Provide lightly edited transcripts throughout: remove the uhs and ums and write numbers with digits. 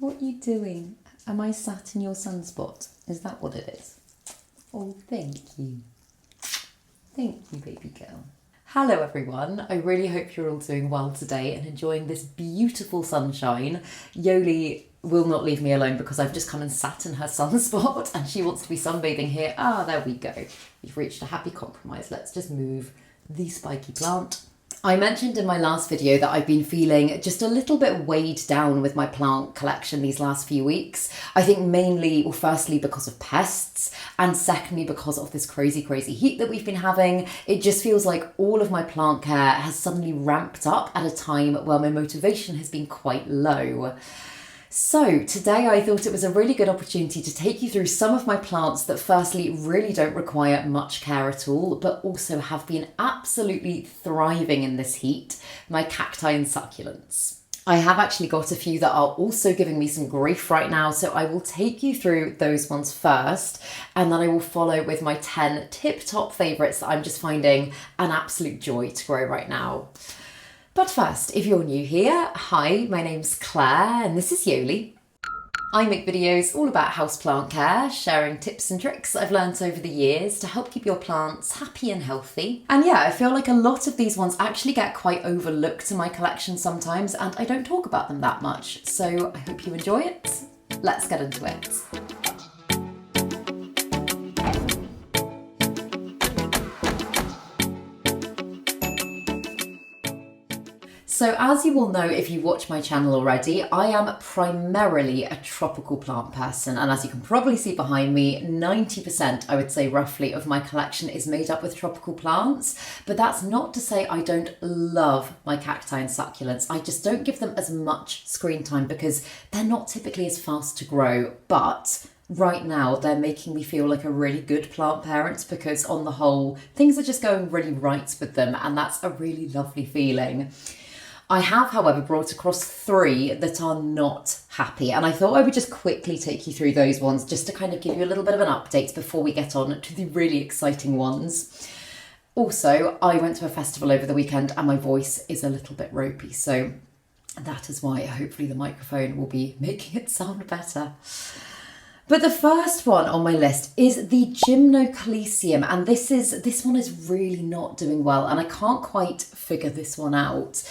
What are you doing? Am I sat in your sunspot? Is that what it is? Oh, thank you. Thank you, baby girl. Hello everyone, I really hope you're all doing well today and enjoying this beautiful sunshine. Yoli will not leave me alone because I've just come and sat in her sunspot and she wants to be sunbathing here. Ah, there we go. We've reached a happy compromise. Let's just move the spiky plant. I mentioned in my last video that I've been feeling just a little bit weighed down with my plant collection these last few weeks. I think mainly, or firstly, because of pests, and secondly, because of this crazy heat that we've been having. It just feels like all of my plant care has suddenly ramped up at a time where my motivation has been quite low. So today I thought it was a really good opportunity to take you through some of my plants that firstly really don't require much care at all, but also have been absolutely thriving in this heat, my cacti and succulents. I have actually got a few that are also giving me some grief right now, so I will take you through those ones first, and then I will follow with my 10 tip-top favourites that I'm just finding an absolute joy to grow right now. But first, if you're new here, hi, my name's Claire and this is Yoli. I make videos all about houseplant care, sharing tips and tricks I've learnt over the years to help keep your plants happy and healthy. And yeah, I feel like a lot of these ones actually get quite overlooked in my collection sometimes and I don't talk about them that much. So I hope you enjoy it. Let's get into it. So as you all know, if you watch my channel already, I am primarily a tropical plant person. And as you can probably see behind me, 90%, I would say roughly, of my collection is made up with tropical plants. But that's not to say I don't love my cacti and succulents. I just don't give them as much screen time because they're not typically as fast to grow. But right now, they're making me feel like a really good plant parent because on the whole, things are just going really right with them. And that's a really lovely feeling. I have, however, brought across 3 that are not happy, and I thought I would just quickly take you through those ones just to kind of give you a little bit of an update before we get on to the really exciting ones. Also, I went to a festival over the weekend and my voice is a little bit ropey, so that is why hopefully the microphone will be making it sound better. But the first one on my list is the Gymnoclesium, and this one is really not doing well, and I can't quite figure this one out.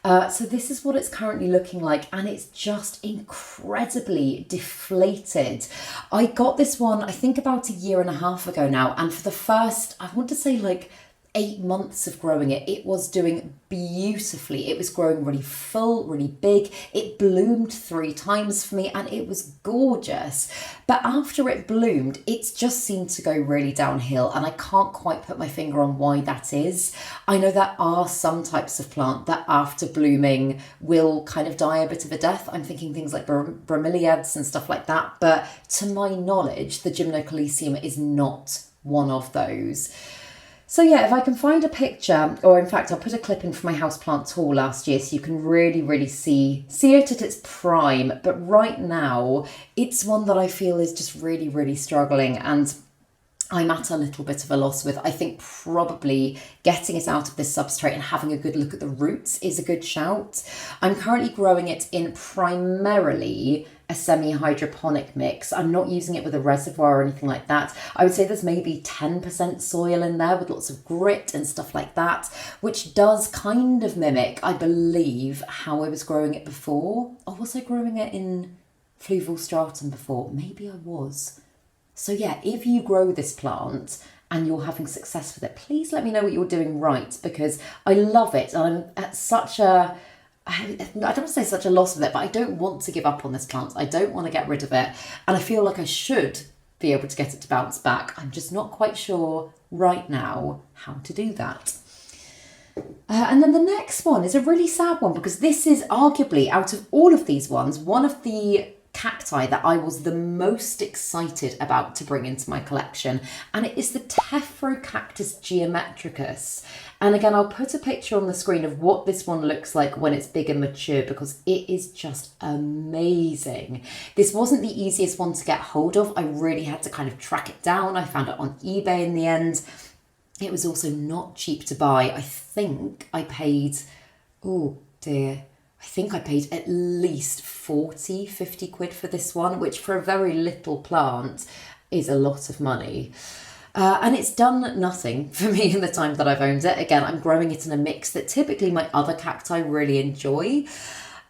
So this is what it's currently looking like, and it's just incredibly deflated. I got this one, I think about a year and a half ago now, and for the first, I want to say like 8 months of growing it, it was doing beautifully. It was growing really full, really big. It bloomed 3 times for me and it was gorgeous. But after it bloomed, it's just seemed to go really downhill and I can't quite put my finger on why that is. I know there are some types of plant that after blooming will kind of die a bit of a death. I'm thinking things like bromeliads and stuff like that. But to my knowledge, the Gymnoclesium is not one of those. So yeah, if I can find a picture, or in fact, I'll put a clip in for my houseplant tour last year so you can really see it at its prime. But right now, it's one that I feel is just really struggling and I'm at a little bit of a loss with. I think probably getting it out of this substrate and having a good look at the roots is a good shout. I'm currently growing it in primarily a semi-hydroponic mix. I'm not using it with a reservoir or anything like that. I would say there's maybe 10% soil in there with lots of grit and stuff like that, which does kind of mimic, I believe, how I was growing it before. Or was I growing it in fluvial stratum before? Maybe I was. So yeah, if you grow this plant and you're having success with it, please let me know what you're doing right because I love it and I'm at such a, I don't want to say such a loss with it, but I don't want to give up on this plant. I don't want to get rid of it. And I feel like I should be able to get it to bounce back. I'm just not quite sure right now how to do that. And then the next one is a really sad one because this is arguably, out of all of these ones, one of the cacti that I was the most excited about to bring into my collection, and it is the Tephro Cactus geometricus. And again, I'll put a picture on the screen of what this one looks like when it's big and mature because it is just amazing. This wasn't the easiest one to get hold of. I really had to kind of track it down. I found it on eBay in the end. It was also not cheap to buy. I think I paid, oh dear, I think I paid at least 40, 50 quid for this one, which for a very little plant is a lot of money. And it's done nothing for me in the time that I've owned it. Again, I'm growing it in a mix that typically my other cacti really enjoy.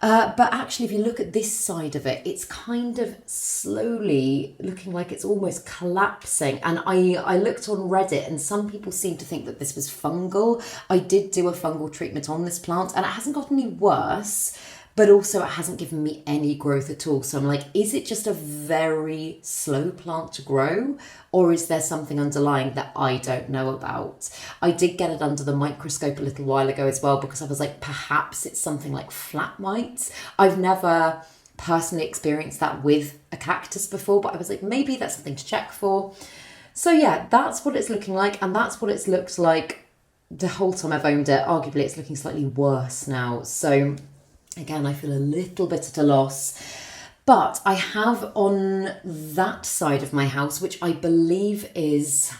But actually, if you look at this side of it, it's kind of slowly looking like it's almost collapsing. And I looked on Reddit and some people seem to think that this was fungal. I did do a fungal treatment on this plant and it hasn't gotten any worse, but also it hasn't given me any growth at all. So I'm like, is it just a very slow plant to grow? Or is there something underlying that I don't know about? I did get it under the microscope a little while ago as well, because I was like, perhaps it's something like flat mites. I've never personally experienced that with a cactus before, but I was like, maybe that's something to check for. So yeah, that's what it's looking like. And that's what it's looked like the whole time I've owned it. Arguably, it's looking slightly worse now. So again, I feel a little bit at a loss. But I have on that side of my house, which I believe is,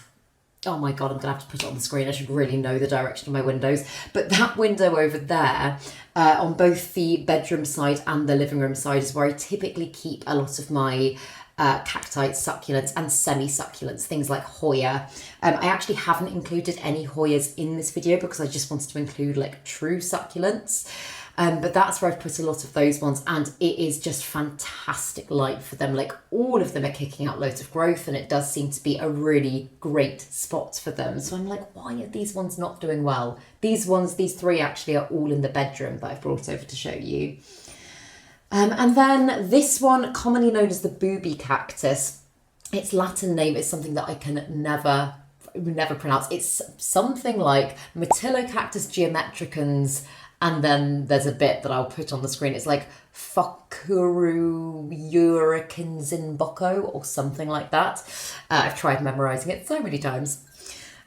oh my God, I'm going to have to put it on the screen. I should really know the direction of my windows. But that window over there, on both the bedroom side and the living room side, is where I typically keep a lot of my cacti, succulents and semi-succulents, things like Hoya. I actually haven't included any Hoyas in this video because I just wanted to include like true succulents. But that's where I've put a lot of those ones, and it is just fantastic light for them. Like all of them are kicking out loads of growth, and it does seem to be a really great spot for them. So I'm like, why are these ones not doing well? These three actually are all in the bedroom that I've brought over to show you. And then this one, commonly known as the Booby Cactus, its Latin name is something that I can never pronounce. It's something like Cactus geometricans, and then there's a bit that I'll put on the screen. It's like Fakuru Urikinzinboko or something like that. I've tried memorising it so many times.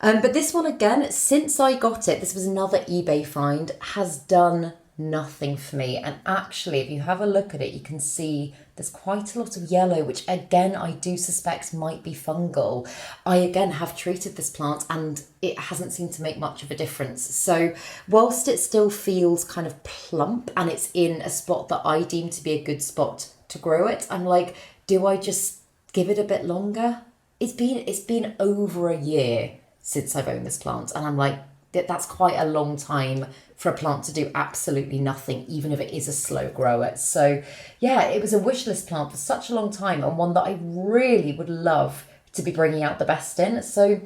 But this one again, since I got it, this was another eBay find, has done nothing for me. And actually, if you have a look at it, you can see there's quite a lot of yellow, which again, I do suspect might be fungal. I again have treated this plant and it hasn't seemed to make much of a difference. So whilst it still feels kind of plump and it's in a spot that I deem to be a good spot to grow it, I'm like, do I just give it a bit longer? It's been over a year since I've owned this plant, and I'm like, that's quite a long time for a plant to do absolutely nothing, even if it is a slow grower. So yeah, it was a wish list plant for such a long time, and one that I really would love to be bringing out the best in. So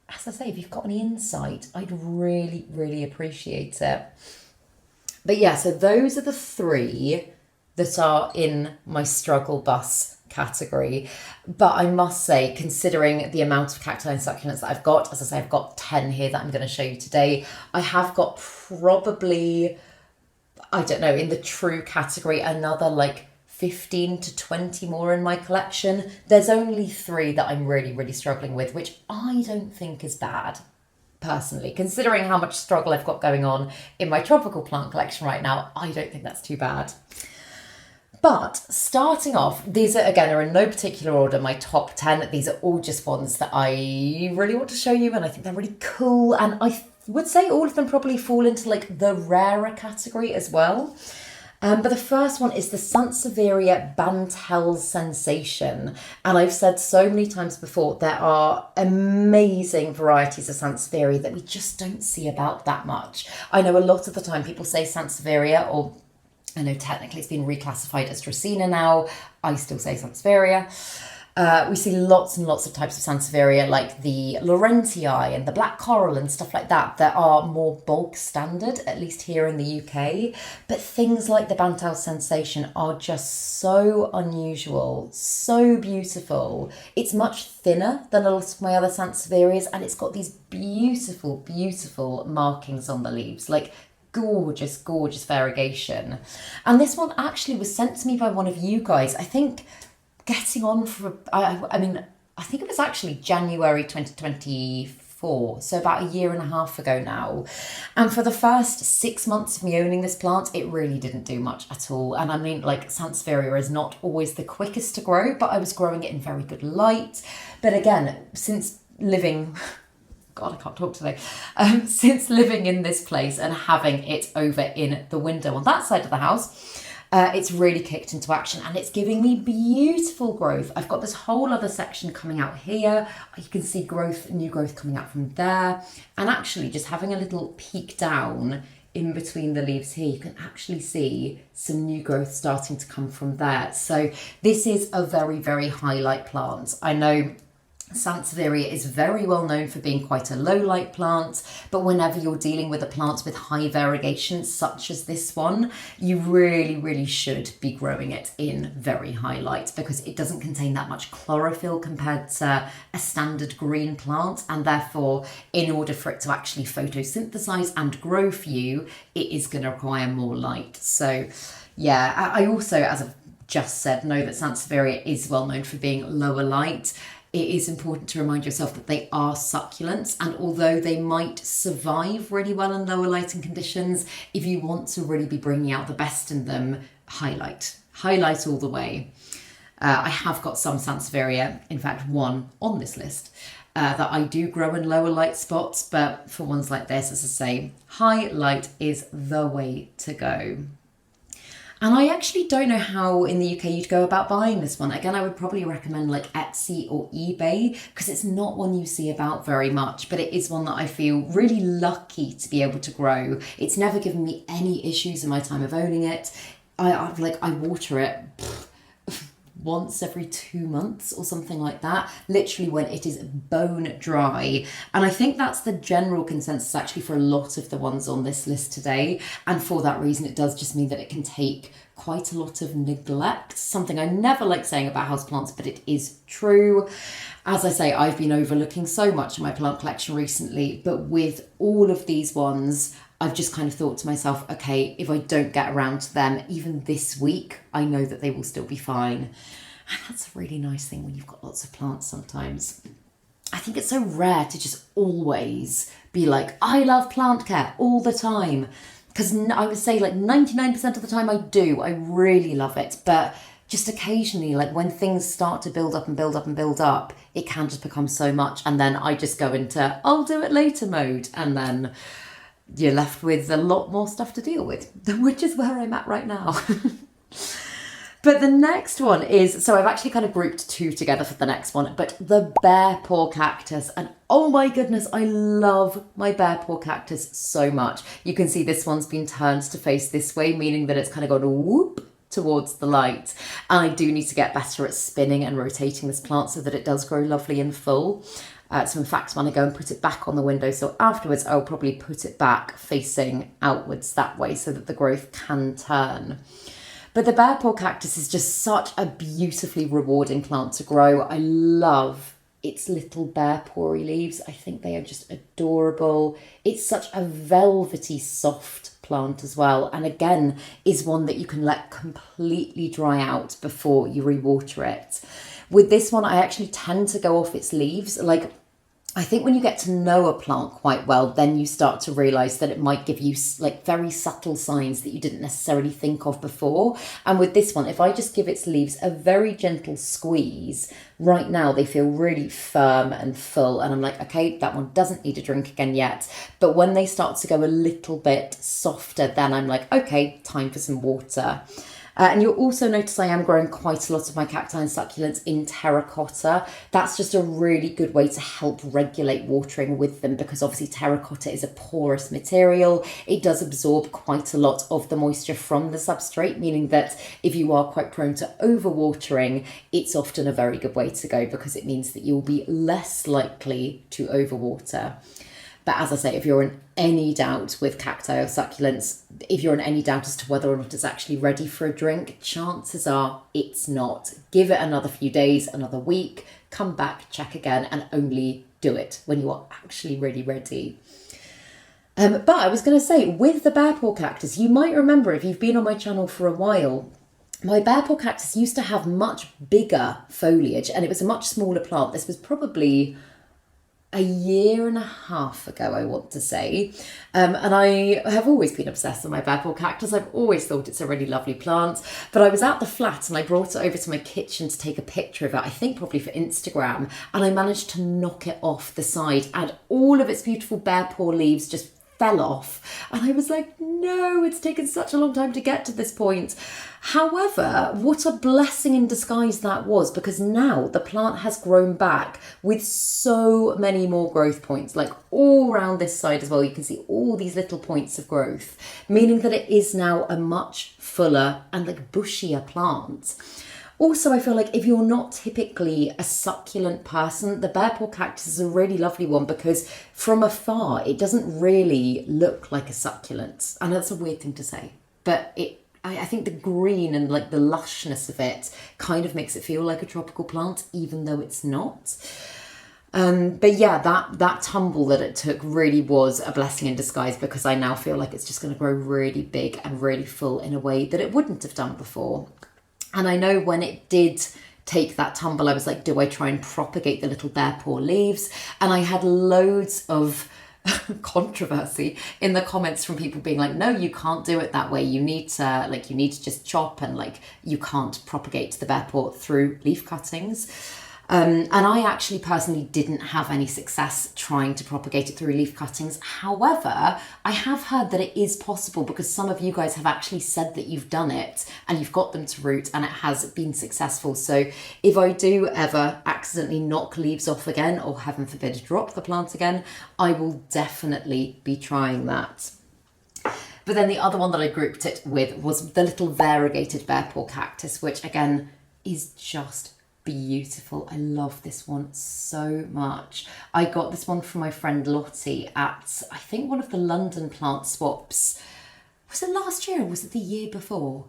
as I say, if you've got any insight, I'd really, really appreciate it. But yeah, so those are the three that are in my struggle bus category. But I must say, considering the amount of cacti and succulents that I've got, as I say, I've got 10 here that I'm going to show you today. I have got probably, I don't know, in the true category, another like 15 to 20 more in my collection. There's only 3 that I'm really, really struggling with, which I don't think is bad, personally. Considering how much struggle I've got going on in my tropical plant collection right now, I don't think that's too bad. But starting off, these are in no particular order, my top 10. These are all just ones that I really want to show you, and I think they're really cool. And I would say all of them probably fall into like the rarer category as well. But the first one is the Sanseria Bantel Sensation. And I've said so many times before, there are amazing varieties of Sanseria that we just don't see about that much. I know a lot of the time people say Sanseria, or I know technically it's been reclassified as Dracaena now. I still say Sanseria. We see lots and lots of types of Sanseria, like the Laurentii and the black coral and stuff like that, that are more bulk standard, at least here in the UK. But things like the Bantel Sensation are just so unusual, so beautiful. It's much thinner than a lot of my other Sansevieras, and it's got these beautiful, beautiful markings on the leaves, like gorgeous, gorgeous variegation. And this one actually was sent to me by one of you guys, I think getting on for, I think it was actually January 2024, so about a year and a half ago now. And for the first 6 months of me owning this plant, it really didn't do much at all. And I mean, like, Sanseria is not always the quickest to grow, but I was growing it in very good light. But again, since living God, I can't talk today, since living in this place and having it over in the window on that side of the house. It's really kicked into action and it's giving me beautiful growth. I've got this whole other section coming out here. You can see growth, new growth coming out from there. And actually just having a little peek down in between the leaves here, you can actually see some new growth starting to come from there. So this is a very, very highlight plant. I know Sanseria is very well known for being quite a low light plant, but whenever you're dealing with a plant with high variegation such as this one, you really should be growing it in very high light because it doesn't contain that much chlorophyll compared to a standard green plant, and therefore in order for it to actually photosynthesize and grow for you, it is going to require more light. So yeah, I also, as I've just said, know that Sanseria is well known for being lower light. It is important to remind yourself that they are succulents, and although they might survive really well in lower lighting conditions, if you want to really be bringing out the best in them, highlight all the way. I have got some Sanseria, in fact one on this list, that I do grow in lower light spots, but for ones like this, as I say, high light is the way to go. And I actually don't know how in the UK you'd go about buying this one. Again, I would probably recommend like Etsy or eBay because it's not one you see about very much, but it is one that I feel really lucky to be able to grow. It's never given me any issues in my time of owning it. I water it once every 2 months or something like that, literally when it is bone dry. And I think that's the general consensus actually for a lot of the ones on this list today. And for that reason, it does just mean that it can take quite a lot of neglect, something I never like saying about houseplants, but it is true. As I say, I've been overlooking so much in my plant collection recently, but with all of these ones, I've just kind of thought to myself, okay, if I don't get around to them even this week, I know that they will still be fine. And that's a really nice thing when you've got lots of plants sometimes. I think it's so rare to just always be like, I love plant care all the time. Because I would say like 99% of the time I do. I really love it. But just occasionally, like when things start to build up and build up and build up, it can just become so much. And then I just go into, I'll do it later mode. And then you're left with a lot more stuff to deal with, which is where I'm at right now. But the next one is, so I've actually kind of grouped two together for the next one, but the Bearpaw Cactus. And oh my goodness, I love my Bearpaw Cactus so much. You can see this one's been turned to face this way, meaning that it's kind of gone whoop towards the light. And I do need to get better at spinning and rotating this plant so that it does grow lovely and full. So in fact, when I go and put it back on the windowsill afterwards, I'll probably put it back facing outwards that way so that the growth can turn. But the Bearpaw Cactus is just such a beautifully rewarding plant to grow. I love its little bear-pawry leaves. I think they are just adorable. It's such a velvety, soft plant as well. And again, is one that you can let completely dry out before you rewater it. With this one, I actually tend to go off its leaves. Like, I think when you get to know a plant quite well, then you start to realise that it might give you like very subtle signs that you didn't necessarily think of before. And with this one, if I just give its leaves a very gentle squeeze, right now they feel really firm and full. And I'm like, okay, that one doesn't need a drink again yet. But when they start to go a little bit softer, then I'm like, okay, time for some water. And you'll also notice I am growing quite a lot of my cacti and succulents in terracotta. That's just a really good way to help regulate watering with them because obviously terracotta is a porous material. It does absorb quite a lot of the moisture from the substrate, meaning that if you are quite prone to overwatering, it's often a very good way to go because it means that you'll be less likely to overwater. But as I say, if you're in any doubt with cacti or succulents, if you're in any doubt as to whether or not it's actually ready for a drink, chances are it's not. Give it another few days, another week, come back, check again, and only do it when you are actually really ready. But I was going to say, with the Bearpaw Cactus, you might remember if you've been on my channel for a while, my Bearpaw Cactus used to have much bigger foliage and it was a much smaller plant. This was probably a year and a half ago, I want to say. And I have always been obsessed with my Bearpaw Cactus. I've always thought it's a really lovely plant. But I was at the flat and I brought it over to my kitchen to take a picture of it, I think probably for Instagram. And I managed to knock it off the side and all of its beautiful Bearpaw leaves just fell off. And I was like, no, it's taken such a long time to get to this point. However, what a blessing in disguise that was, because now the plant has grown back with so many more growth points, like all around this side as well. You can see all these little points of growth, meaning that it is now a much fuller and like bushier plant. Also, I feel like if you're not typically a succulent person, the Bearpaw Cactus is a really lovely one because from afar, it doesn't really look like a succulent. And that's a weird thing to say, but I think the green and like the lushness of it kind of makes it feel like a tropical plant, even though it's not. But yeah, that tumble that it took really was a blessing in disguise, because I now feel like it's just going to grow really big and really full in a way that it wouldn't have done before. And I know when it did take that tumble, I was like, do I try and propagate the little Bearpaw leaves? And I had loads of controversy in the comments from people being like, no, you can't do it that way. You need to just chop, and like you can't propagate the Bearpaw through leaf cuttings. And I actually personally didn't have any success trying to propagate it through leaf cuttings. However, I have heard that it is possible, because some of you guys have actually said that you've done it and you've got them to root and it has been successful. So if I do ever accidentally knock leaves off again, or heaven forbid drop the plant again, I will definitely be trying that. But then the other one that I grouped it with was the little variegated Bearpaw Cactus, which again is just beautiful. I love this one so much. I got this one from my friend Lottie at, I think, one of the London plant swaps. Was it last year or was it the year before?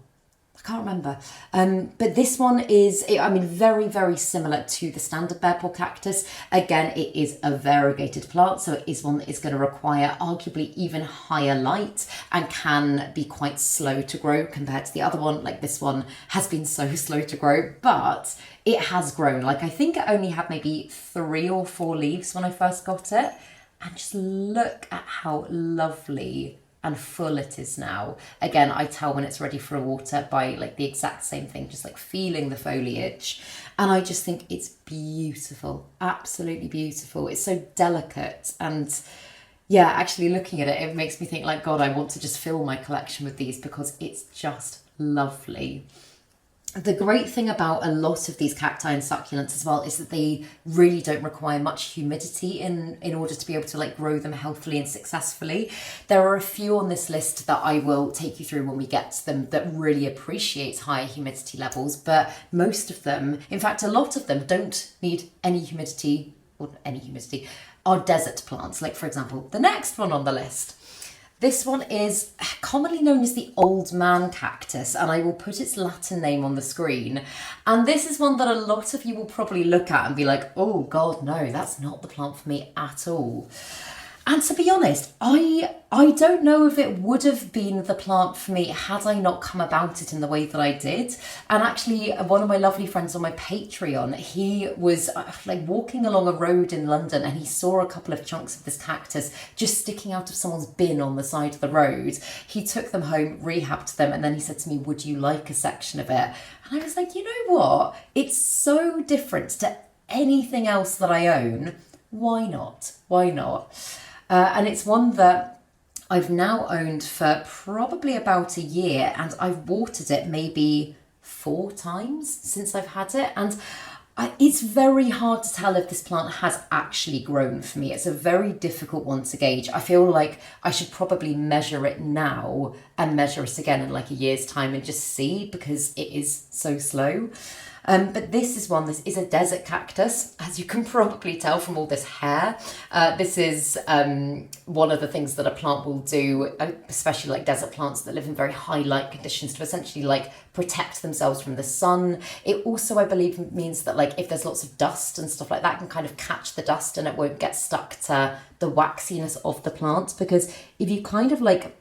I can't remember. But this one is, I mean, very, very similar to the standard Bearpaw Cactus. Again, it is a variegated plant, so it is one that is going to require arguably even higher light and can be quite slow to grow compared to the other one. Like this one has been so slow to grow, but it has grown. Like I think it only had maybe 3 or 4 leaves when I first got it. And just look at how lovely and full it is now. Again, I tell when it's ready for a water by like the exact same thing, just like feeling the foliage. And I just think it's beautiful, absolutely beautiful. It's so delicate. And yeah, actually looking at it, it makes me think like, God, I want to just fill my collection with these because it's just lovely. The great thing about a lot of these cacti and succulents as well is that they really don't require much humidity in order to be able to like grow them healthily and successfully. There are a few on this list that I will take you through when we get to them that really appreciate higher humidity levels, but most of them, in fact a lot of them, don't need any humidity, are desert plants. Like for example, the next one on the list. This one is commonly known as the old man cactus, and I will put its Latin name on the screen. And this is one that a lot of you will probably look at and be like, oh God, no, that's not the plant for me at all. And to be honest, I don't know if it would have been the plant for me had I not come about it in the way that I did. And actually, one of my lovely friends on my Patreon, he was like walking along a road in London and he saw a couple of chunks of this cactus just sticking out of someone's bin on the side of the road. He took them home, rehabbed them, and then he said to me, would you like a section of it? And I was like, you know what? It's so different to anything else that I own. Why not? Why not? And it's one that I've now owned for probably about a year, and I've watered it maybe 4 times since I've had it. And it's very hard to tell if this plant has actually grown for me. It's a very difficult one to gauge. I feel like I should probably measure it now and measure it again in like a year's time and just see, because it is so slow. But this is one, this is a desert cactus, as you can probably tell from all this hair. This is one of the things that a plant will do, especially like desert plants that live in very high light conditions, to essentially like protect themselves from the sun. It also, I believe, means that like if there's lots of dust and stuff like that, it can kind of catch the dust and it won't get stuck to the waxiness of the plant. Because if you kind of like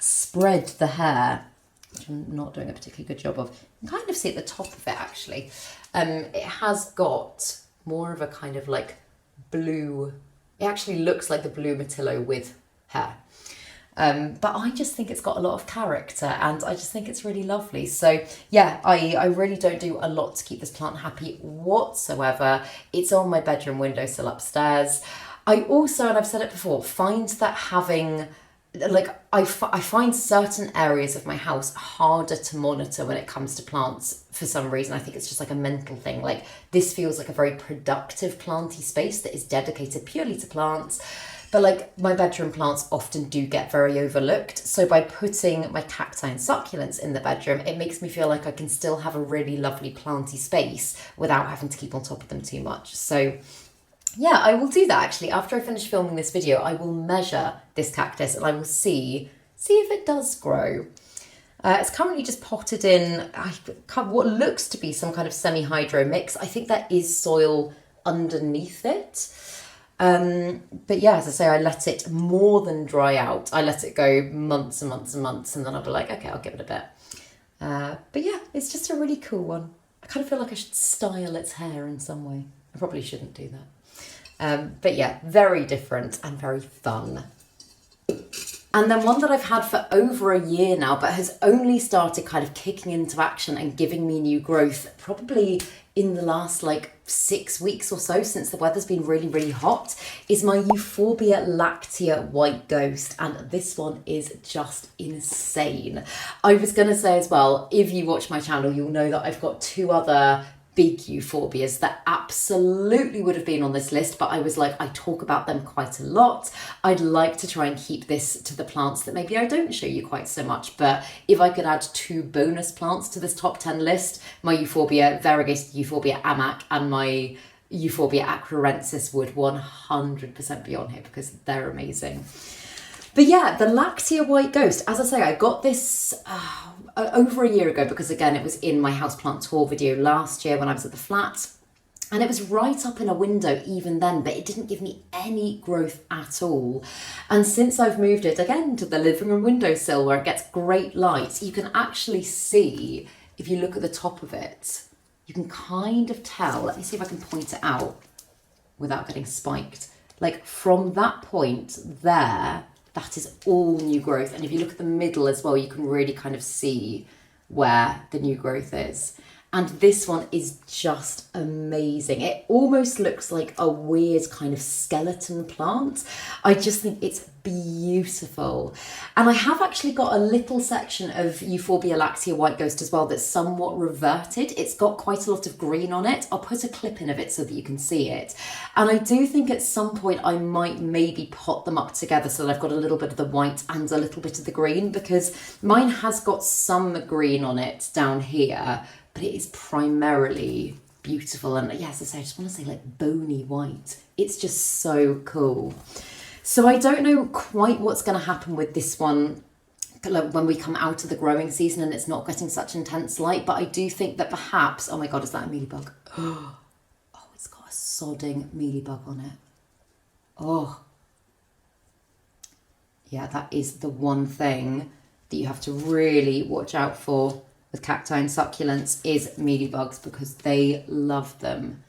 spread the hair, which I'm not doing a particularly good job of, you can kind of see at the top of it actually, it has got more of a kind of like blue. It actually looks like the blue Matillo with hair. But I just think it's got a lot of character, and I just think it's really lovely. So yeah, I really don't do a lot to keep this plant happy whatsoever. It's on my bedroom windowsill upstairs. I also, and I've said it before, find that having, like, I find certain areas of my house harder to monitor when it comes to plants for some reason. I think it's just like a mental thing. Like, this feels like a very productive planty space that is dedicated purely to plants. But like, my bedroom plants often do get very overlooked. So by putting my cacti and succulents in the bedroom, it makes me feel like I can still have a really lovely planty space without having to keep on top of them too much. So yeah, I will do that actually. After I finish filming this video, I will measure this cactus and I will see if it does grow. It's currently just potted in what looks to be some kind of semi-hydro mix. I think there is soil underneath it. But yeah, as I say, I let it more than dry out. I let it go months and months and months, and then I'll be like, okay, I'll give it a bit. But yeah, it's just a really cool one. I kind of feel like I should style its hair in some way. I probably shouldn't do that. But yeah, very different and very fun. And then one that I've had for over a year now, but has only started kind of kicking into action and giving me new growth probably in the last like 6 weeks or so, since the weather's been really, really hot, is my Euphobia Lactia white ghost. And this one is just insane. I was going to say as well, if you watch my channel, you'll know that I've got 2 other big Euphobias that absolutely would have been on this list, but I was like, I talk about them quite a lot. I'd like to try and keep this to the plants that maybe I don't show you quite so much, but if I could add 2 bonus plants to this top 10 list, my Euphorbia, variegated Euphobia amac and my Euphobia acrorensis would 100% be on here because they're amazing. But yeah, the Lactia white ghost, as I say, I got this over a year ago because, again, it was in my houseplant tour video last year when I was at the flat. And it was right up in a window even then, but it didn't give me any growth at all. And since I've moved it, again, to the living room windowsill where it gets great light, you can actually see, if you look at the top of it, you can kind of tell. Let me see if I can point it out without getting spiked. Like, from that point there, that is all new growth. And if you look at the middle as well, you can really kind of see where the new growth is. And this one is just amazing. It almost looks like a weird kind of skeleton plant. I just think it's beautiful. And I have actually got a little section of Euphobia Lactia white ghost as well that's somewhat reverted. It's got quite a lot of green on it. I'll put a clip in of it so that you can see it. And I do think at some point I might maybe pot them up together so that I've got a little bit of the white and a little bit of the green, because mine has got some green on it down here, but it is primarily beautiful. And yes, as I say, I just want to say like bony white. It's just so cool. So I don't know quite what's going to happen with this one when we come out of the growing season and it's not getting such intense light, but I do think that perhaps, oh my God, is that a mealybug? Oh, it's got a sodding mealybug on it. Oh. Yeah, that is the one thing that you have to really watch out for with cacti and succulents is mealybugs, because they love them.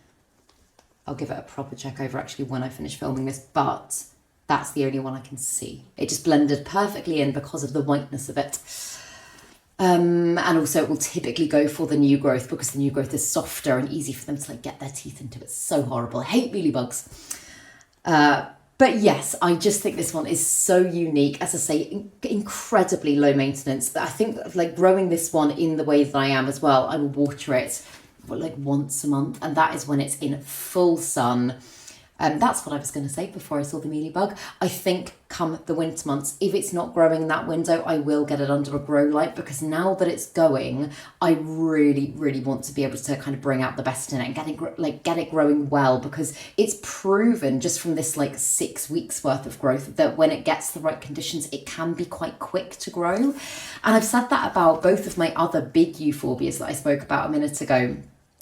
I'll give it a proper check over actually when I finish filming this, but that's the only one I can see. It just blended perfectly in because of the whiteness of it. And also it will typically go for the new growth because the new growth is softer and easy for them to like get their teeth into. It's so horrible. I hate mealybugs. But yes, I just think this one is so unique. As I say, incredibly low maintenance. I think like growing this one in the way that I am as well, I will water it like once a month, and that is when it's in full sun. That's what I was going to say before I saw the mealybug. I think come the winter months, if it's not growing in that window, I will get it under a grow light, because now that it's going, I really, really want to be able to kind of bring out the best in it and get it growing well, because it's proven just from this like 6 weeks worth of growth that when it gets the right conditions, it can be quite quick to grow. And I've said that about both of my other big Euphobias that I spoke about a minute ago.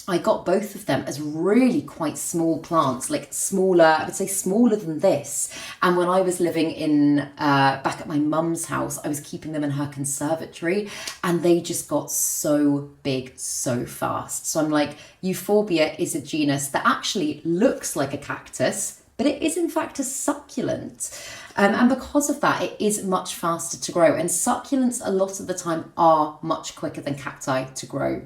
I got both of them as really quite small plants, like smaller, I would say smaller than this. And when I was living in, back at my mum's house, I was keeping them in her conservatory and they just got so big so fast. So I'm like, Euphobia is a genus that actually looks like a cactus, but it is in fact a succulent. And because of that, it is much faster to grow. And succulents a lot of the time are much quicker than cacti to grow.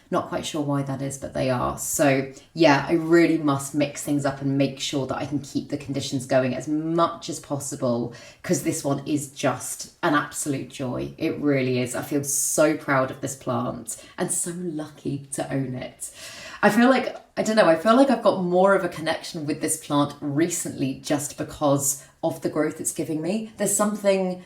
Not quite sure why that is, but they are. So yeah, I really must mix things up and make sure that I can keep the conditions going as much as possible, because this one is just an absolute joy. It really is. I feel so proud of this plant and so lucky to own it. I feel like, I don't know, I feel like I've got more of a connection with this plant recently just because of the growth it's giving me. There's something,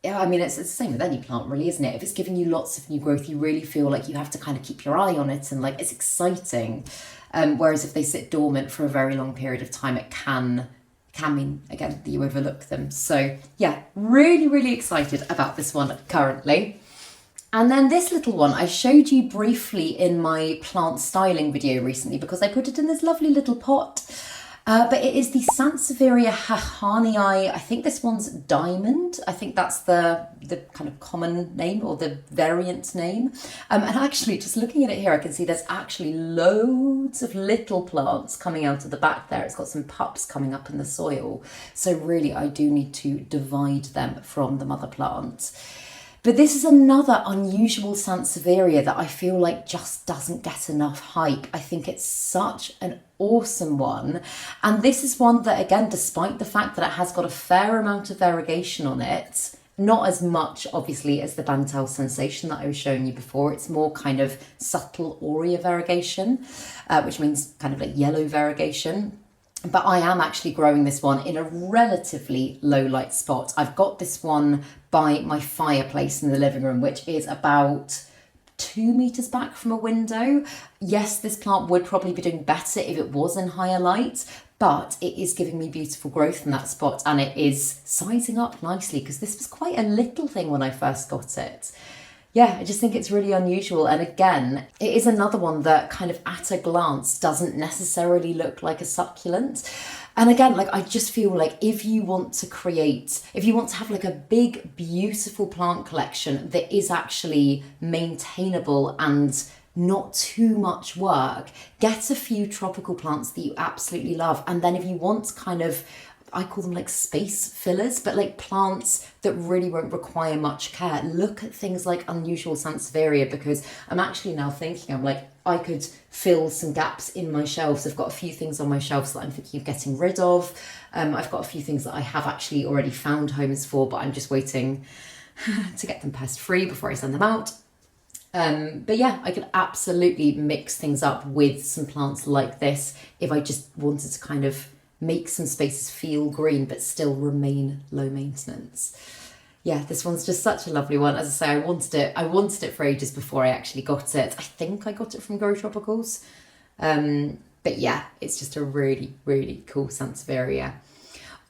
yeah, I mean, it's the same with any plant really, isn't it? If it's giving you lots of new growth, you really feel like you have to kind of keep your eye on it and like it's exciting. Whereas if they sit dormant for a very long period of time, it can mean, again, that you overlook them. So yeah, really, really excited about this one currently. And then this little one I showed you briefly in my plant styling video recently because I put it in this lovely little pot. But it is the Sanseria hahanii. I think this one's Diamond. I think that's the kind of common name or the variant name. And actually, just looking at it here, I can see there's actually loads of little plants coming out of the back there. It's got some pups coming up in the soil. So really, I do need to divide them from the mother plant. But this is another unusual Sanseria that I feel like just doesn't get enough hype. I think it's such an awesome one. And this is one that, again, despite the fact that it has got a fair amount of variegation on it, not as much, obviously, as the Bantel sensation that I was showing you before. It's more kind of subtle aurea variegation, which means kind of like yellow variegation. But I am actually growing this one in a relatively low light spot. I've got this one by my fireplace in the living room, which is about 2 meters back from a window. Yes, this plant would probably be doing better if it was in higher light, but it is giving me beautiful growth in that spot and it is sizing up nicely because this was quite a little thing when I first got it. Yeah, I just think it's really unusual. And again, it is another one that kind of at a glance doesn't necessarily look like a succulent. And again, like I just feel like if you want to have like a big, beautiful plant collection that is actually maintainable and not too much work, get a few tropical plants that you absolutely love. And then if you want kind of, I call them like space fillers, but like plants that really won't require much care, look at things like unusual Sanseria, because I'm actually now thinking, I'm like, I could fill some gaps in my shelves. I've got a few things on my shelves that I'm thinking of getting rid of. I've got a few things that I have actually already found homes for, but I'm just waiting to get them pest free before I send them out. But yeah, I could absolutely mix things up with some plants like this if I just wanted to kind of make some spaces feel green but still remain low maintenance. Yeah, this one's just such a lovely one. As I say, I wanted it for ages before I actually got it. I think I got it from Grow Tropicals. But yeah, it's just a really, really cool Sanseria.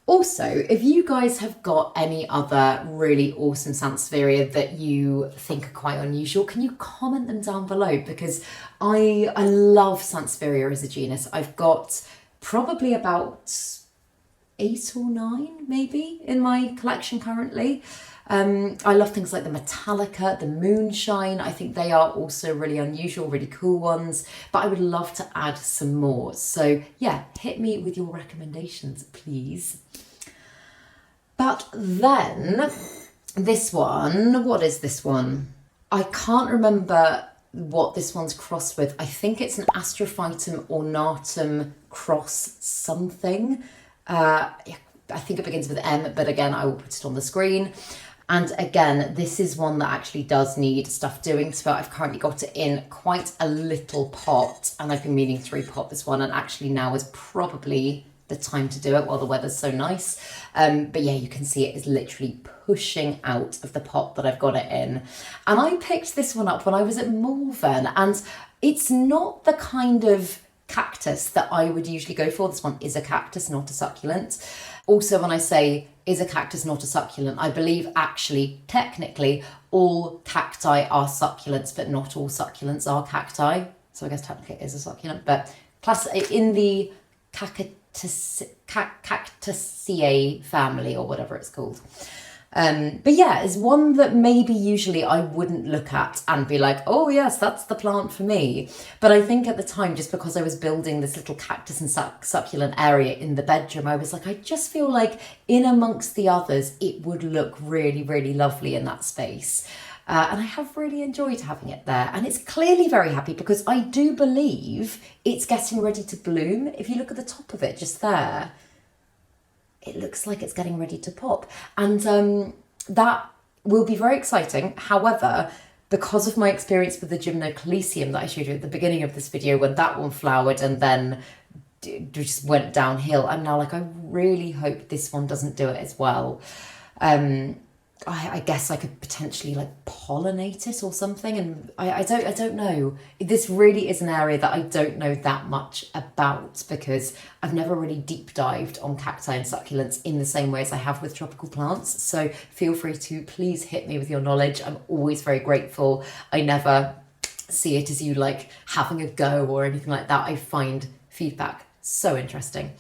Also, if you guys have got any other really awesome Sanseria that you think are quite unusual, can you comment them down below? Because I love Sanseria as a genus. I've got probably about 8 or 9 maybe in my collection currently. I love things like the Metallica, the Moonshine. I think they are also really unusual, really cool ones, but I would love to add some more. So yeah, hit me with your recommendations, please. But then this one, what is this one? I can't remember what this one's crossed with. I think it's an Astrophytum ornatum cross something. I think it begins with M, but again, I will put it on the screen. And again, this is one that actually does need stuff doing to it. I've currently got it in quite a little pot and I've been meaning to repot this one, and actually now is probably the time to do it while the weather's so nice. But yeah, you can see it is literally pushing out of the pot that I've got it in. And I picked this one up when I was at Malvern, and it's not the kind of cactus that I would usually go for. This one is a cactus, not a succulent. Also, when I say is a cactus, not a succulent, I believe actually, technically, all cacti are succulents, but not all succulents are cacti. So I guess technically it is a succulent, but in the Cactusaceae family, or whatever it's called. But yeah, it's one that maybe usually I wouldn't look at and be like, oh yes, that's the plant for me. But I think at the time, just because I was building this little cactus and succulent area in the bedroom, I was like, I just feel like in amongst the others, it would look really, really lovely in that space. And I have really enjoyed having it there. And it's clearly very happy because I do believe it's getting ready to bloom. If you look at the top of it just there, it looks like it's getting ready to pop. And that will be very exciting. However, because of my experience with the Gymnoclesium that I showed you at the beginning of this video, when that one flowered and then just went downhill, I'm now like, I really hope this one doesn't do it as well. I guess I could potentially like pollinate it or something, and I don't know. This really is an area that I don't know that much about because I've never really deep dived on cacti and succulents in the same way as I have with tropical plants. So feel free to please hit me with your knowledge. I'm always very grateful. I never see it as you like having a go or anything like that. I find feedback so interesting.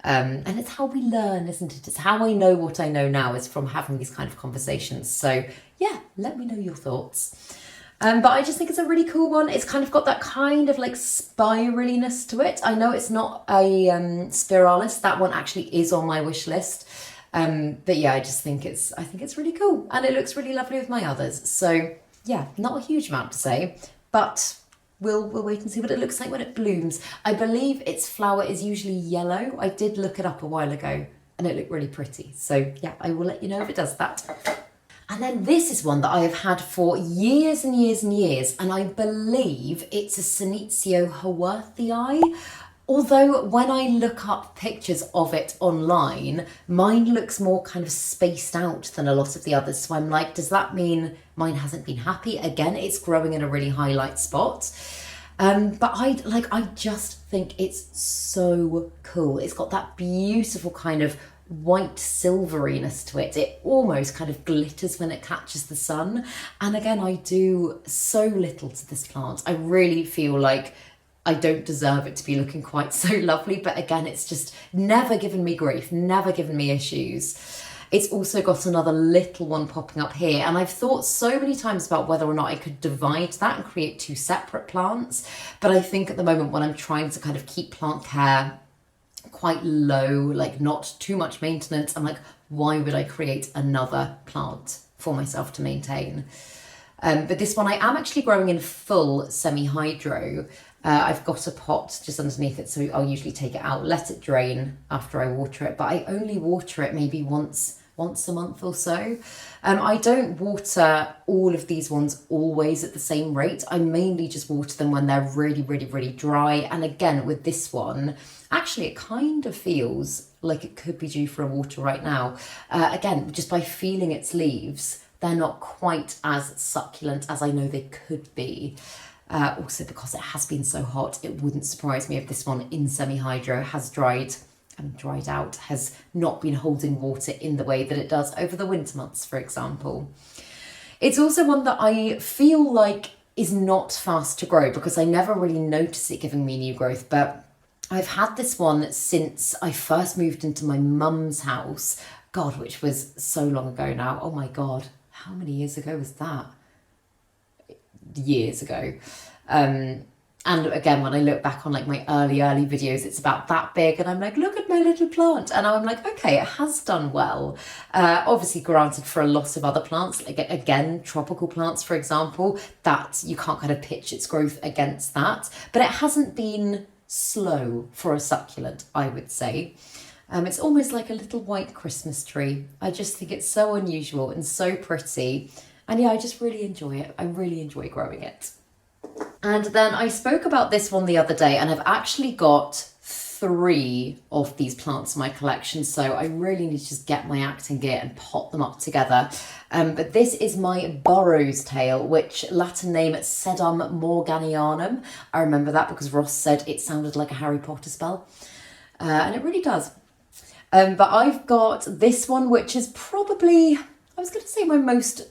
And it's how we learn, isn't it? It's how I know what I know now is from having these kind of conversations. So yeah, let me know your thoughts. But I just think it's a really cool one. It's kind of got that kind of like spiraliness to it. I know it's not a spiralis. That one actually is on my wish list. But yeah, I think it's really cool and it looks really lovely with my others. So yeah, not a huge amount to say, but we'll wait and see what it looks like when it blooms. I believe its flower is usually yellow. I did look it up a while ago and it looked really pretty. So yeah, I will let you know if it does that. And then this is one that I have had for years and years and years, and I believe it's a Senitiophora. Although when I look up pictures of it online, mine looks more kind of spaced out than a lot of the others. So I'm like, does that mean mine hasn't been happy? Again, it's growing in a really highlight spot. But I just think it's so cool. It's got that beautiful kind of white silveriness to it. It almost kind of glitters when it catches the sun. And again, I do so little to this plant. I really feel like I don't deserve it to be looking quite so lovely, but again, it's just never given me grief, never given me issues. It's also got another little one popping up here, and I've thought so many times about whether or not I could divide that and create two separate plants, but I think at the moment when I'm trying to kind of keep plant care quite low, like not too much maintenance, I'm like, why would I create another plant for myself to maintain? But this one I am actually growing in full semi-hydro. I've got a pot just underneath it, so I'll usually take it out, let it drain after I water it, but I only water it maybe once a month or so. I don't water all of these ones always at the same rate. I mainly just water them when they're really, really, really dry. And again, with this one, actually it kind of feels like it could be due for a water right now. Again, just by feeling its leaves, they're not quite as succulent as I know they could be. Also because it has been so hot, it wouldn't surprise me if this one in semi-hydro has dried out, has not been holding water in the way that it does over the winter months, for example. It's also one that I feel like is not fast to grow because I never really notice it giving me new growth, but I've had this one since I first moved into my mum's house. God, which was so long ago now. Oh my God, how many years ago was that? Years ago. And again, when I look back on like my early videos, it's about that big and I'm like, look at my little plant. And I'm like, okay, it has done well. Obviously granted for a lot of other plants, like again, tropical plants, for example, that you can't kind of pitch its growth against that, but it hasn't been slow for a succulent, I would say. It's almost like a little white Christmas tree. I just think it's so unusual and so pretty. And yeah, I just really enjoy it. I really enjoy growing it. And then I spoke about this one the other day, and I've actually got 3 of these plants in my collection. So I really need to just get my act in gear and pot them up together. But this is my burrow's tail, which Latin name Sedum Morganum. I remember that because Ross said it sounded like a Harry Potter spell. And it really does. But I've got this one, which is probably, I was going to say my most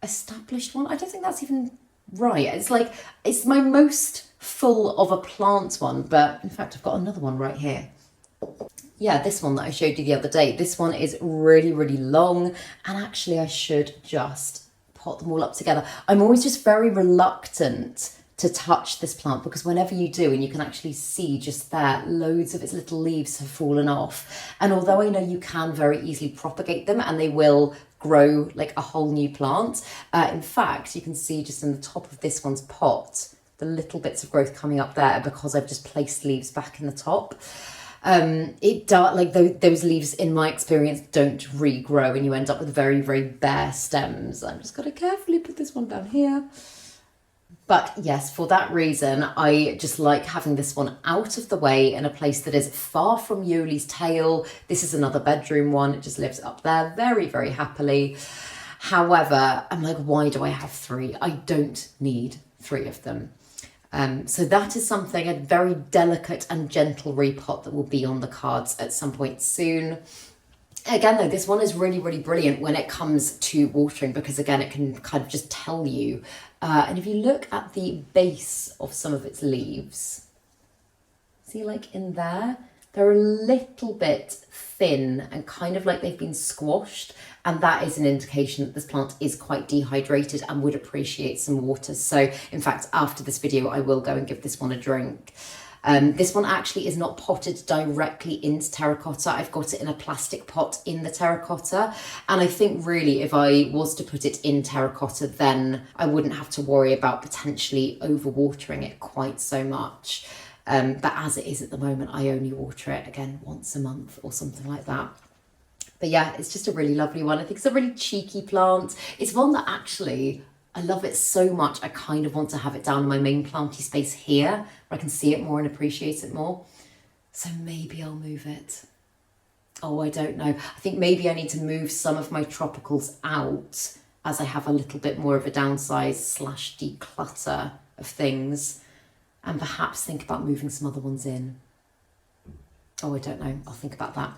established one. I don't think that's even right. It's like, it's my most full of a plant one, but in fact I've got another one right here. yeah, this one that I showed you the other day, this one is really, really long, and actually I should just pot them all up together. I'm always just very reluctant to touch this plant because whenever you do, and you can actually see just there, loads of its little leaves have fallen off. And although I know you can very easily propagate them and they will grow like a whole new plant, in fact, you can see just in the top of this one's pot, the little bits of growth coming up there because I've just placed leaves back in the top. Those leaves, in my experience, don't regrow and you end up with very, very bare stems. I'm just going to carefully put this one down here. But yes, for that reason, I just like having this one out of the way in a place that is far from Yoli's tail. This is another bedroom one. It just lives up there very, very happily. However, I'm like, why do I have 3? I don't need 3 of them. So that is something, a very delicate and gentle repot that will be on the cards at some point soon. Again, though, this one is really, really brilliant when it comes to watering because, again, it can kind of just tell you. And if you look at the base of some of its leaves, see like in there, they're a little bit thin and kind of like they've been squashed. And that is an indication that this plant is quite dehydrated and would appreciate some water. So in fact, after this video, I will go and give this one a drink. This one actually is not potted directly into terracotta. I've got it in a plastic pot in the terracotta. And I think really if I was to put it in terracotta, then I wouldn't have to worry about potentially overwatering it quite so much. But as it is at the moment, I only water it again once a month or something like that. But yeah, it's just a really lovely one. I think it's a really cheeky plant. It's one that actually, I love it so much. I kind of want to have it down in my main planty space here where I can see it more and appreciate it more. So maybe I'll move it. Oh, I don't know. I think maybe I need to move some of my tropicals out as I have a little bit more of a downsize / declutter of things, and perhaps think about moving some other ones in. Oh, I don't know. I'll think about that.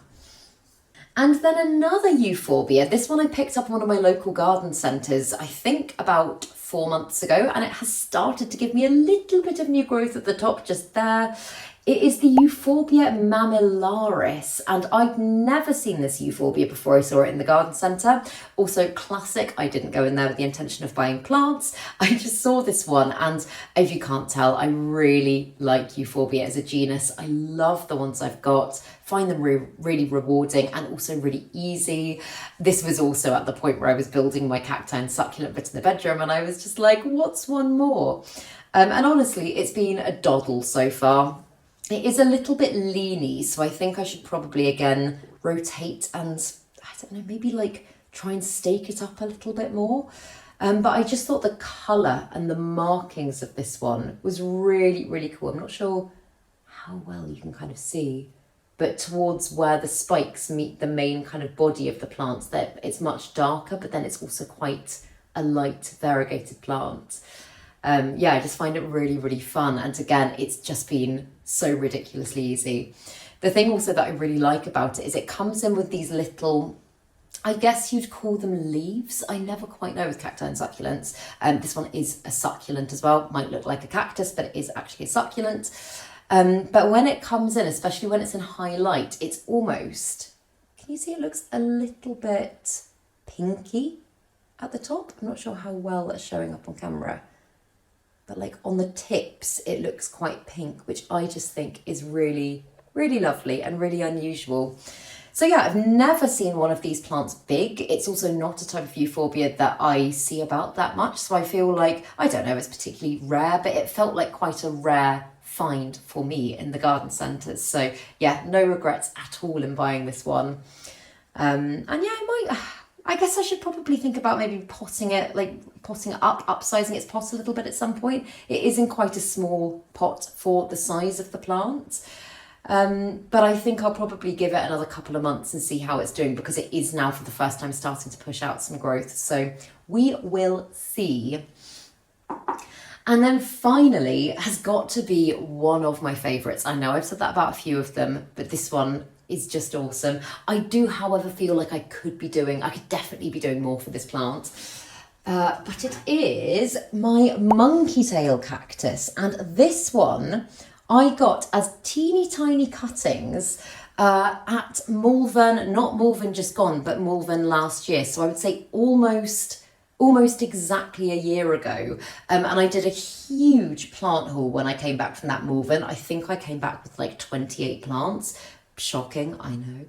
And then another Euphorbia. This one I picked up in one of my local garden centres, I think about 4 months ago, and it has started to give me a little bit of new growth at the top just there. It is the Euphobia Mamearis, and I'd never seen this Euphorbia before I saw it in the garden centre. Also classic, I didn't go in there with the intention of buying plants. I just saw this one, and if you can't tell, I really like Euphorbia as a genus. I love the ones I've got, find them really rewarding and also really easy. This was also at the point where I was building my cacti and succulent bit in the bedroom, and I was just like, what's one more? And honestly, it's been a doddle so far. It is a little bit leany, so I think I should probably again rotate and, I don't know, maybe like try and stake it up a little bit more. But I just thought the colour and the markings of this one was really, really cool. I'm not sure how well you can kind of see, but towards where the spikes meet the main kind of body of the plants, that it's much darker, but then it's also quite a light variegated plant. Yeah, I just find it really, really fun. And again, it's just been so ridiculously easy. The thing also that I really like about it is it comes in with these little, I guess you'd call them leaves. I never quite know with cacti and succulents. This one is a succulent as well. Might look like a cactus, but it is actually a succulent. But when it comes in, especially when it's in high light, it's almost, can you see it looks a little bit pinky at the top? I'm not sure how well that's showing up on camera. But like on the tips, it looks quite pink, which I just think is really, really lovely and really unusual. So yeah, I've never seen one of these plants big. It's also not a type of Euphorbia that I see about that much. So I feel like, I don't know, it's particularly rare, but it felt like quite a rare find for me in the garden centres. So yeah, no regrets at all in buying this one. And yeah, I guess I should probably think about maybe potting it up, upsizing its pot a little bit at some point. It is in quite a small pot for the size of the plant. But I think I'll probably give it another couple of months and see how it's doing, because it is now for the first time starting to push out some growth. So we will see. And then finally has got to be one of my favourites. I know I've said that about a few of them, but this one is just awesome. I do, however, feel like I could definitely be doing more for this plant. But it is my Monkeytail Cactus. And this one I got as teeny tiny cuttings At Malvern, not Malvern just gone, but Malvern last year. So I would say almost exactly a year ago. And I did a huge plant haul when I came back from that Malvern. I think I came back with like 28 plants. Shocking, I know.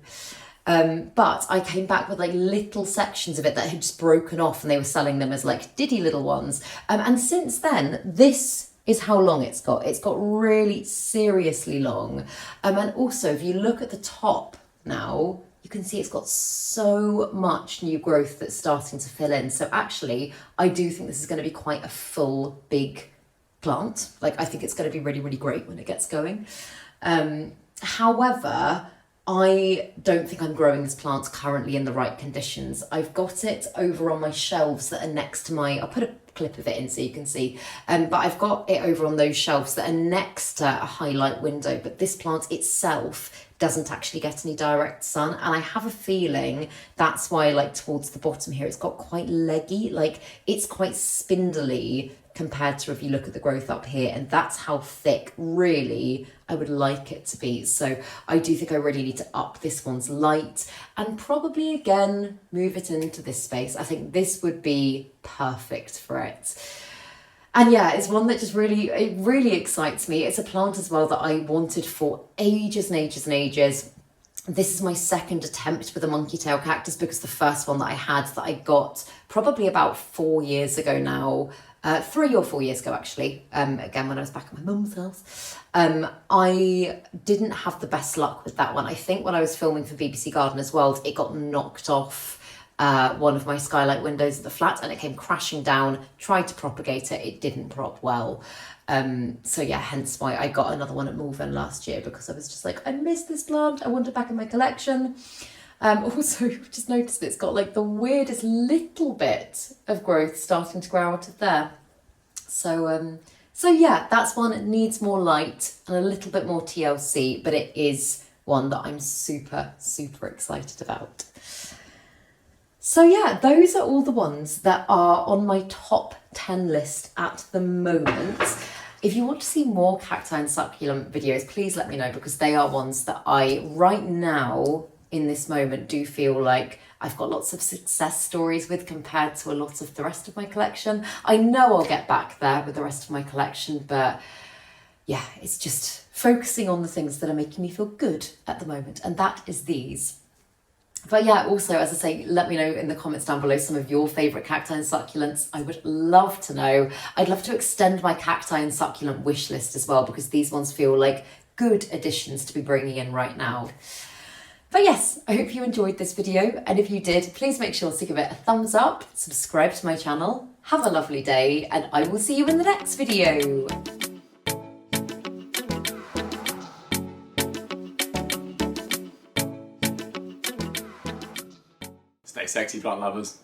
But I came back with like little sections of it that had just broken off and they were selling them as like diddy little ones. And since then, this is how long it's got. It's got really seriously long. And also, if you look at the top now, you can see it's got so much new growth that's starting to fill in. So actually, I do think this is going to be quite a full, big plant. Like, I think it's going to be really, really great when it gets going. However, I don't think I'm growing this plant currently in the right conditions. I've got it over on my shelves that are next to my, I'll put a clip of it in so you can see, but I've got it over on those shelves that are next to a highlight window, but this plant itself doesn't actually get any direct sun, and I have a feeling that's why, like, towards the bottom here, it's got quite leggy, like it's quite spindly compared to if you look at the growth up here, and that's how thick really I would like it to be. So I do think I really need to up this one's light and probably again move it into this space. I think this would be perfect for it. And yeah, it's one that just really, it really excites me. It's a plant as well that I wanted for ages and ages and ages. This is my second attempt with a Monkeytail Cactus because the first one that I had that I got probably about 4 years ago now, 3 or 4 years ago actually, again when I was back at my mum's house, I didn't have the best luck with that one. I think when I was filming for BBC Gardener's World, it got knocked off one of my skylight windows at the flat and it came crashing down. Tried to propagate it, it didn't prop well. So yeah, hence why I got another one at Malvern last year, because I was just like, I missed this plant, I want it back in my collection. Also, just noticed it's got like the weirdest little bit of growth starting to grow out of there. So yeah, that's one that needs more light and a little bit more TLC, but it is one that I'm super, super excited about. So yeah, those are all the ones that are on my top 10 list at the moment. If you want to see more cacti and succulent videos, please let me know, because they are ones that I, right now, in this moment, do feel like I've got lots of success stories with compared to a lot of the rest of my collection. I know I'll get back there with the rest of my collection, but yeah, it's just focusing on the things that are making me feel good at the moment, and that is these. But yeah, also, as I say, let me know in the comments down below some of your favourite cacti and succulents. I would love to know. I'd love to extend my cacti and succulent wish list as well, because these ones feel like good additions to be bringing in right now. But yes, I hope you enjoyed this video, and if you did, please make sure to give it a thumbs up, subscribe to my channel, have a lovely day, and I will see you in the next video. Stay sexy, plant lovers.